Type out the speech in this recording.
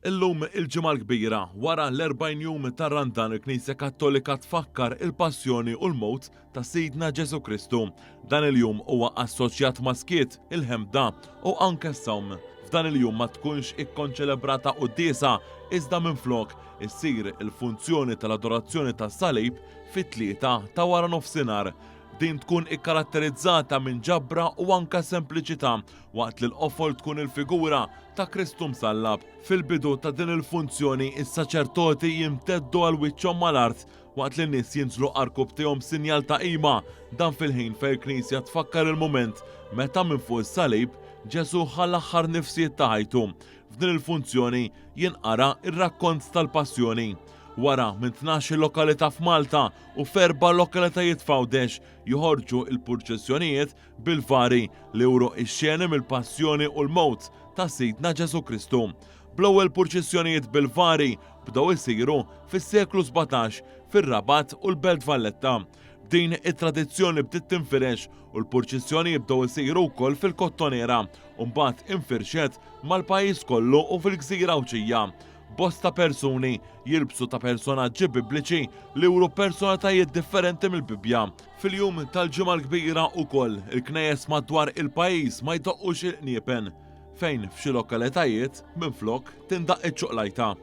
Illum il-ġimgħa l-kbira wara l-40 jum ta' Randan il-Knisja Kattolika tfakkar il-passjoni u l-mowt ta' Sidna Ġesu Kristu. Dan il-jum huwa assoċjat ma' skiet, il-ħemda u anke s-sawm. F'dan il-jum ma tkunx ikkonċelebrata qudiesa iżda minflok issir il-funzjoni tal-adorazzjoni tas-salib fit-tlieta ta' wara nofsinhar. Din tkun ikkaratterizzata minn ġabra u anka sempliċità waqt li l-qofol tkun il-figura ta' Kristu msallab. Fil-bidu ta' din il-funzjoni is-saċertoti jimteddu għal wiċċhom mal-art waqt li n-nies jinżlu qarkub tiegħhom sinjal ta' qima, dan fil-ħin fejn il-Knisja tfakkar il-mument meta minn fuq is-salib Ġesu ħall aħħar nifsijiet ta' ħajtu. F'din il-funzjoni jinqara ir-rakkont tal-passjoni. Wara minn 12 lokalità f'Malta u f'4 lokalitajiet f'Għawdex joħorġu il-purċessjonijiet bil-vari li juru x-xeni mill-passjoni u l-mowt ta' Sidna Ġesu Kristu. Bl-ewwel purċessjonijiet bil-vari bdew isiru fis-seklu 17 fir-Rabat u l-Belt Valletta. Din it-tradizzjoni bdiet tinfirex u l-purċissjoni jibdew isiru wkoll fil-Kottonera u mbagħad infirxet mal-pajjiż kollu u fil-Gżira Awċija. Bosta persuni jilbsu ta' personaġġi bibliċi li juru personalitajiet differenti mill-Bibja. Fil-jum tal-ġimgħa l-kbira wkoll il-knejjes madwar il-pajjiż ma jdoqqux il-qniepen fejn f'xi lokalitajiet minflok tindaq iċ-ċuqlajta.